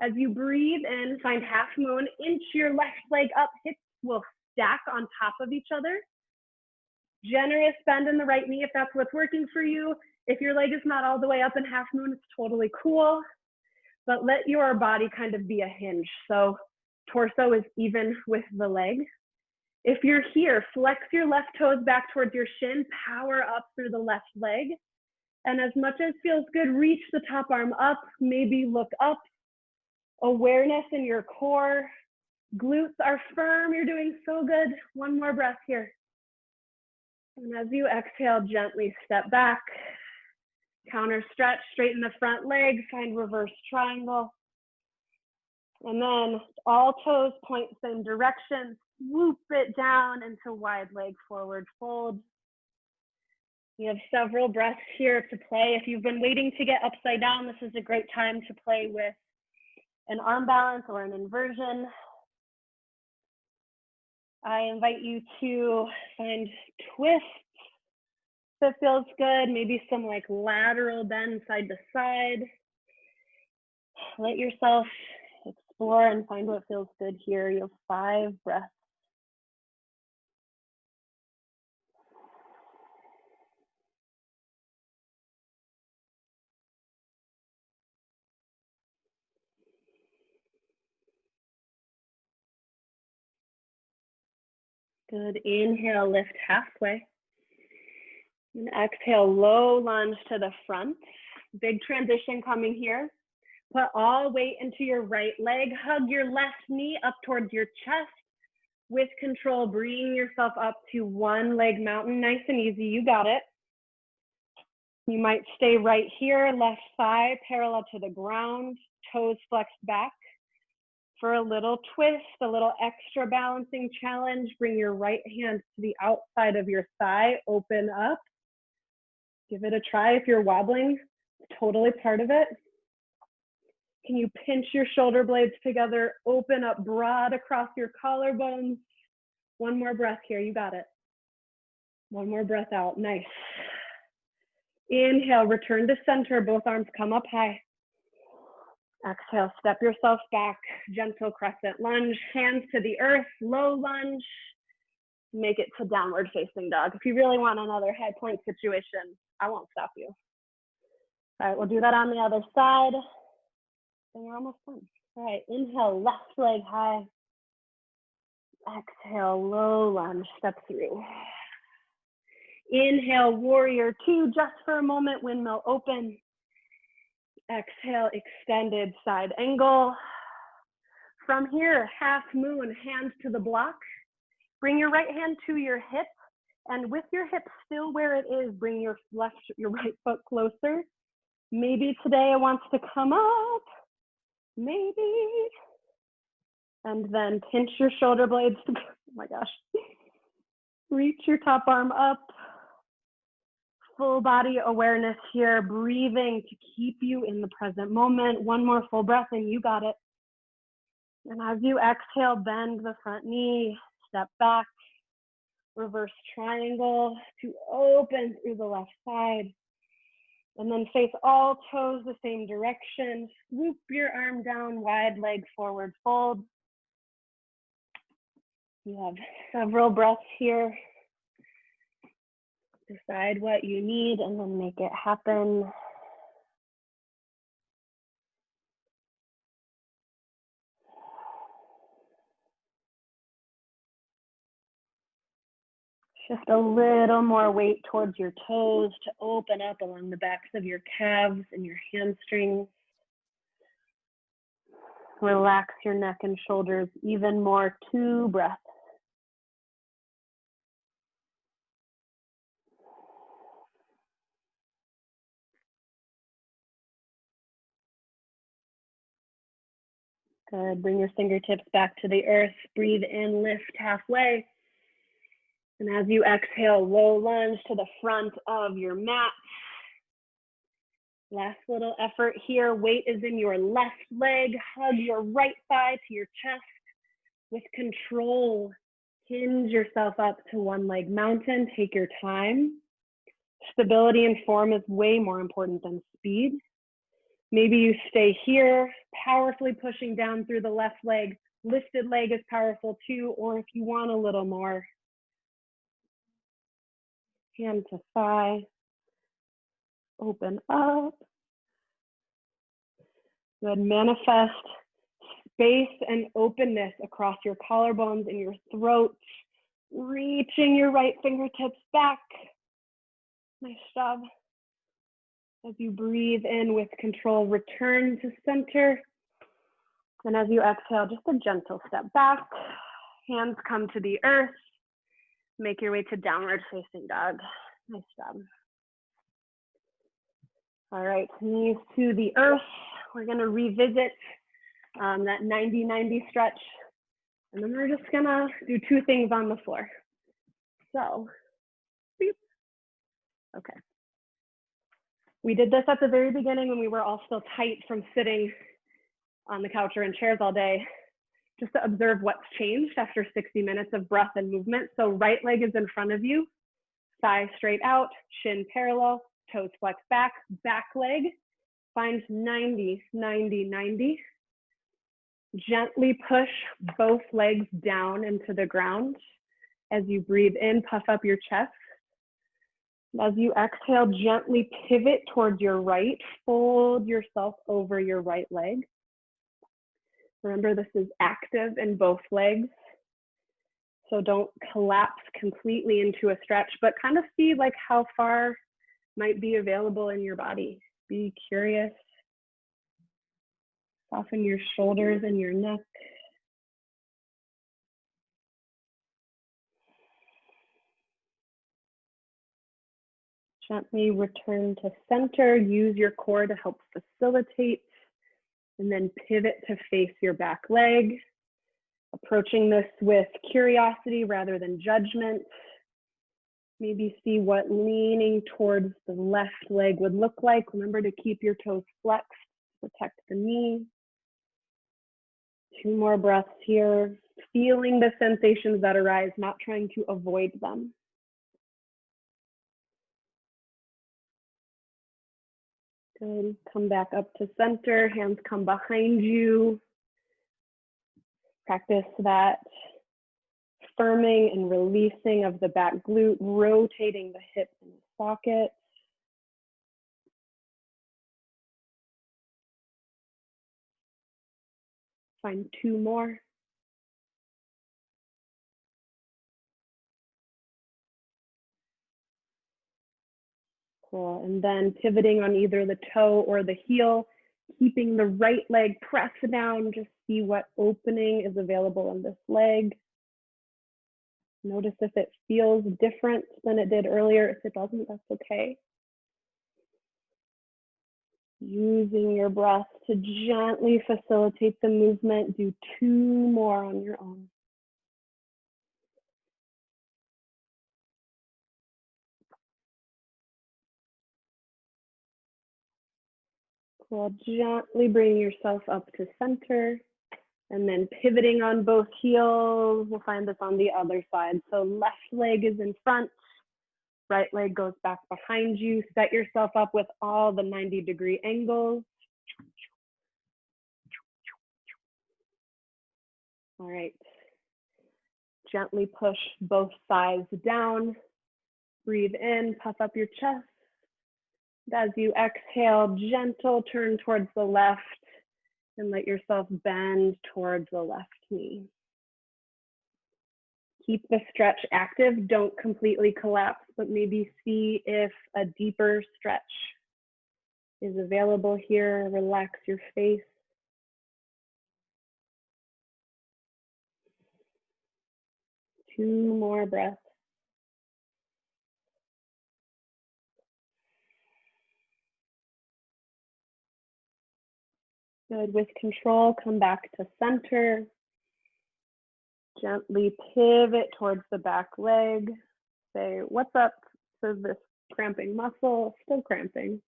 As you breathe in, find half moon, inch your left leg up, hips will stack on top of each other. Generous bend in the right knee if that's what's working for you. If your leg is not all the way up in half moon, it's totally cool. But let your body kind of be a hinge. So torso is even with the leg. If you're here, flex your left toes back towards your shin, power up through the left leg. And as much as feels good, reach the top arm up, maybe look up. Awareness in your core. Glutes are firm, you're doing so good. One more breath here. And as you exhale, gently step back. Counter stretch, straighten the front leg, find reverse triangle. And then all toes point same direction. Swoop it down into wide leg forward fold. You have several breaths here to play. If you've been waiting to get upside down, this is a great time to play with an arm balance or an inversion. I invite you to find twists that feels good, maybe some like lateral bend side to side. Let yourself explore and find what feels good here. You have 5 breaths. Good, inhale, lift halfway. And exhale, low lunge to the front. Big transition coming here. Put all weight into your right leg. Hug your left knee up towards your chest. With control, bring yourself up to one leg mountain. Nice and easy, you got it. You might stay right here, left thigh parallel to the ground, toes flexed back. For a little twist, a little extra balancing challenge, bring your right hand to the outside of your thigh, open up. Give it a try if you're wobbling, totally part of it. Can you pinch your shoulder blades together, open up broad across your collarbones? One more breath here, you got it. One more breath out, nice. Inhale, return to center, both arms come up high. Exhale, step yourself back, gentle crescent lunge, hands to the earth, low lunge. Make it to downward facing dog. If you really want another high point situation, I won't stop you. All right, we'll do that on the other side. And we're almost done. All right, inhale, left leg high. Exhale, low lunge, step through. Inhale, warrior two, just for a moment, windmill open. Exhale, extended side angle. From here, half moon, hands to the block. Bring your right hand to your hip, and with your hip still where it is, bring your right foot closer. Maybe today it wants to come up, maybe. And then pinch your shoulder blades. Oh my gosh. Reach your top arm up. Full body awareness here, breathing to keep you in the present moment. One more full breath and you got it. And as you exhale, bend the front knee, step back, reverse triangle to open through the left side. And then face all toes the same direction. Swoop your arm down, wide leg forward fold. You have several breaths here. Decide what you need and then make it happen. Shift a little more weight towards your toes to open up along the backs of your calves and your hamstrings. Relax your neck and shoulders even more. 2 breaths. Good. Bring your fingertips back to the earth. Breathe in, lift halfway. And as you exhale, low lunge to the front of your mat. Last little effort here. Weight is in your left leg. Hug your right thigh to your chest. With control, hinge yourself up to one leg mountain. Take your time. Stability and form is way more important than speed. Maybe you stay here, powerfully pushing down through the left leg. Lifted leg is powerful too, or if you want a little more, hand to thigh, open up. Good, manifest space and openness across your collarbones and your throat, reaching your right fingertips back. Nice job. As you breathe in with control, return to center. And as you exhale, just a gentle step back. Hands come to the earth. Make your way to downward facing dog. Nice job. All right, knees to the earth. We're gonna revisit that 90-90 stretch. And then we're just gonna do two things on the floor. So, beep. Okay. We did this at the very beginning when we were all still tight from sitting on the couch or in chairs all day, just to observe what's changed after 60 minutes of breath and movement. So right leg is in front of you, thigh straight out, shin parallel, toes flex back, back leg finds 90, 90, 90. Gently push both legs down into the ground. As you breathe in, puff up your chest. As you exhale, gently pivot towards your right, fold yourself over your right leg. Remember, this is active in both legs. So don't collapse completely into a stretch, but kind of see like how far might be available in your body. Be curious. Soften your shoulders and your neck. Gently return to center. Use your core to help facilitate. And then pivot to face your back leg. Approaching this with curiosity rather than judgment. Maybe see what leaning towards the left leg would look like. Remember to keep your toes flexed, protect the knee. 2 more breaths here. Feeling the sensations that arise, not trying to avoid them. Good. Come back up to center. Hands come behind you. Practice that firming and releasing of the back glute, rotating the hip in the socket. Find 2 more. Cool. And then pivoting on either the toe or the heel, keeping the right leg pressed down. Just see what opening is available in this leg. Notice if it feels different than it did earlier. If it doesn't, that's okay. Using your breath to gently facilitate the movement. Do 2 more on your own. Cool. Gently bring yourself up to center. And then pivoting on both heels, we'll find this on the other side. So left leg is in front, right leg goes back behind you. Set yourself up with all the 90-degree angles. All right. Gently push both thighs down. Breathe in, puff up your chest. As you exhale, gentle turn towards the left and let yourself bend towards the left knee. Keep the stretch active. Don't completely collapse, but maybe see if a deeper stretch is available here. Relax your face. Two more breaths. Good. With control, come back to center. Gently pivot towards the back leg. Say, what's up to this cramping muscle? Still cramping.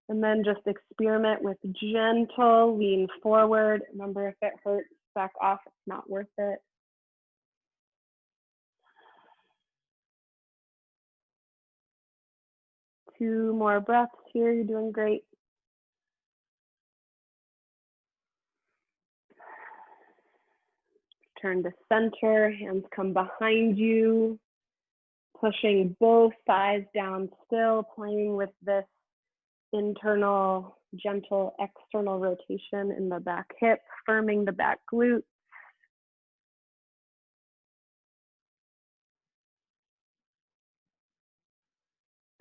And then just experiment with gentle lean forward. Remember, if it hurts, back off. It's not worth it. Two more breaths here. You're doing great. Turn to center. Hands come behind you. Pushing both thighs down still, playing with this internal, gentle, external rotation in the back hip, firming the back glute.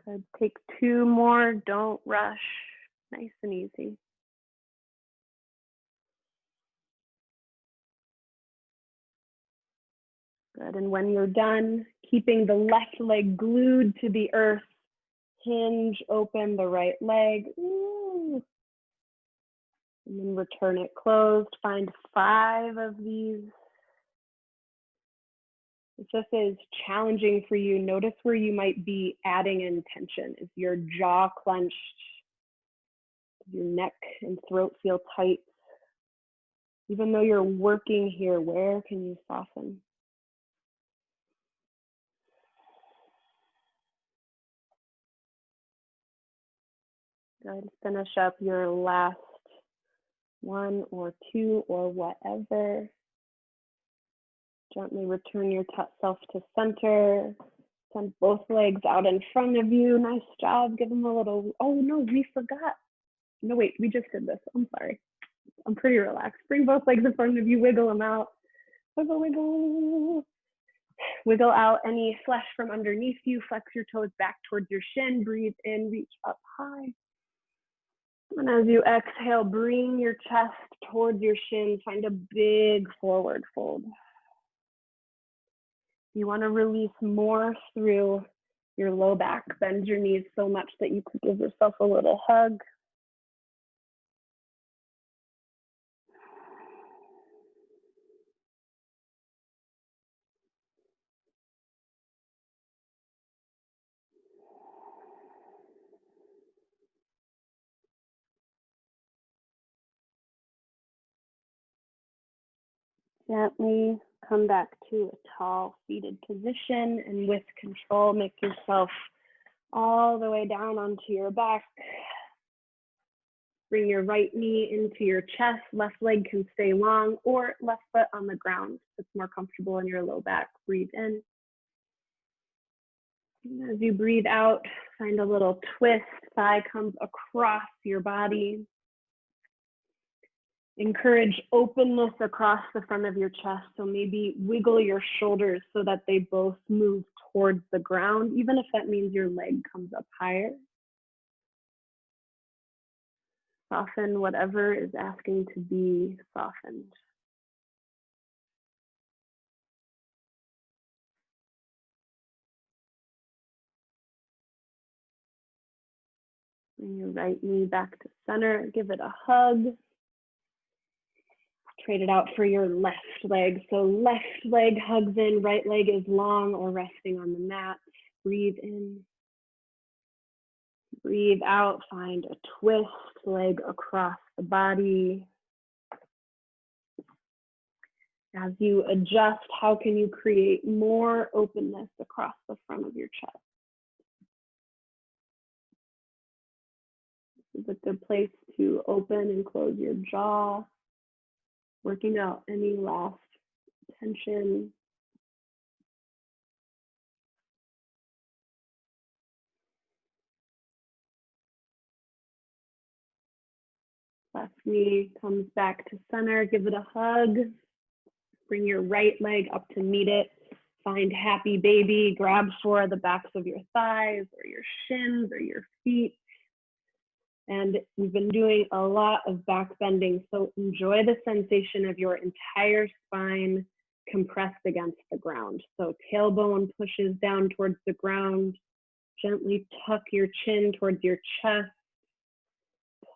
Good. Take two more. Don't rush. Nice and easy. Good. And when you're done, keeping the left leg glued to the earth, hinge open the right leg. Ooh. And then return it closed. Find 5 of these. If this is challenging for you, notice where you might be adding in tension. Is your jaw clenched? Does your neck and throat feel tight? Even though you're working here, where can you soften? Good. Finish up your last 1 or 2 or whatever. Gently return your self to center. Send both legs out in front of you. Nice job. Give them a little, oh no, we forgot. No, wait, we just did this. I'm sorry. I'm pretty relaxed. Bring both legs in front of you. Wiggle them out. Wiggle, wiggle. Wiggle out any flesh from underneath you. Flex your toes back towards your shin. Breathe in, reach up high. And as you exhale, bring your chest towards your shin. Find a big forward fold. You want to release more through your low back. Bend your knees so much that you could give yourself a little hug. Gently come back to a tall seated position, and with control, make yourself all the way down onto your back. Bring your right knee into your chest. Left leg can stay long, or left foot on the ground. If it's more comfortable in your low back, breathe in. And as you breathe out, find a little twist. Thigh comes across your body. Encourage openness across the front of your chest. So maybe wiggle your shoulders so that they both move towards the ground, even if that means your leg comes up higher. Soften whatever is asking to be softened. Bring your right knee back to center. Give it a hug. Trade it out for your left leg. So left leg hugs in, right leg is long or resting on the mat. Breathe in. Breathe out. Find a twist, leg across the body. As you adjust, how can you create more openness across the front of your chest? This is a good place to open and close your jaw, working out any last tension. Left knee comes back to center. Give it a hug. Bring your right leg up to meet it. Find happy baby. Grab for the backs of your thighs or your shins or your feet. And we've been doing a lot of back bending, so enjoy the sensation of your entire spine compressed against the ground. So tailbone pushes down towards the ground. Gently tuck your chin towards your chest.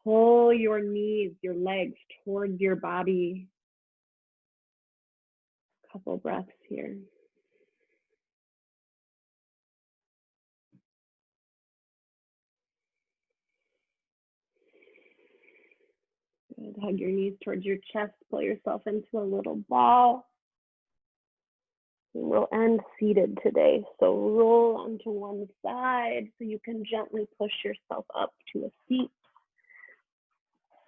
Pull your knees, your legs towards your body. Couple breaths here. Good. Hug your knees towards your chest, pull yourself into a little ball. We'll end seated today, so roll onto one side so you can gently push yourself up to a seat.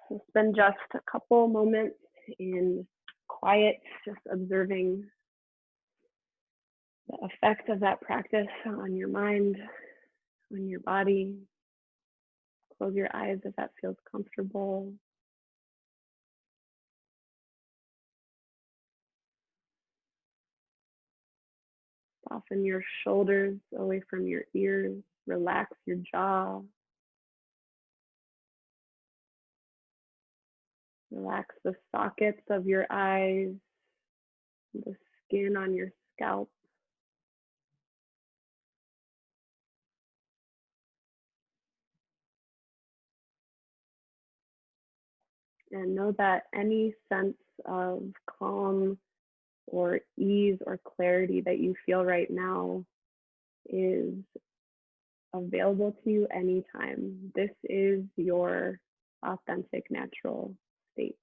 We'll spend just a couple moments in quiet, just observing the effect of that practice on your mind, on your body. Close your eyes if that feels comfortable. Soften your shoulders away from your ears. Relax your jaw. Relax the sockets of your eyes, the skin on your scalp. And know that any sense of calm or ease or clarity that you feel right now is available to you anytime. This is your authentic, natural state.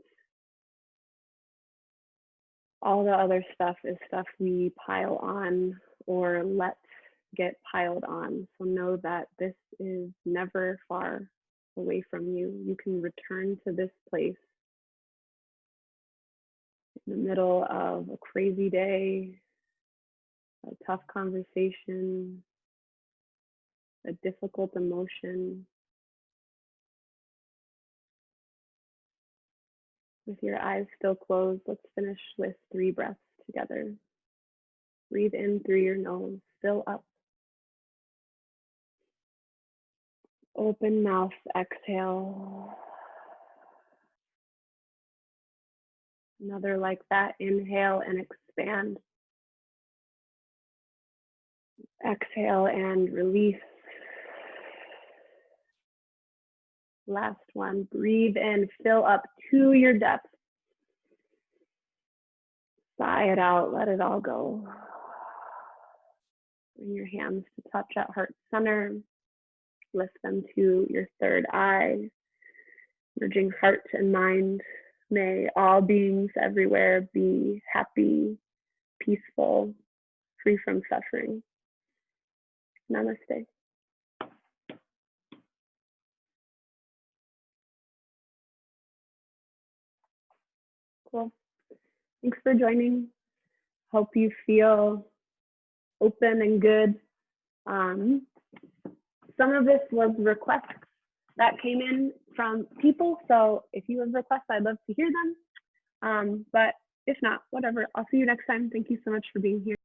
All the other stuff is stuff we pile on or let get piled on. So know that this is never far away from you. You can return to this place in the middle of a crazy day, a tough conversation, a difficult emotion. With your eyes still closed, let's finish with 3 breaths together. Breathe in through your nose, fill up. Open mouth, exhale. Another like that, inhale and expand. Exhale and release. Last one, breathe in, fill up to your depth. Sigh it out, let it all go. Bring your hands to touch at heart center. Lift them to your third eye. Merging heart and mind. May all beings everywhere be happy, peaceful, free from suffering. Namaste. Cool. Thanks for joining. Hope you feel open and good. Some of this was requests that came in from people. So if you have requests, I'd love to hear them. But if not, whatever. I'll see you next time. Thank you so much for being here.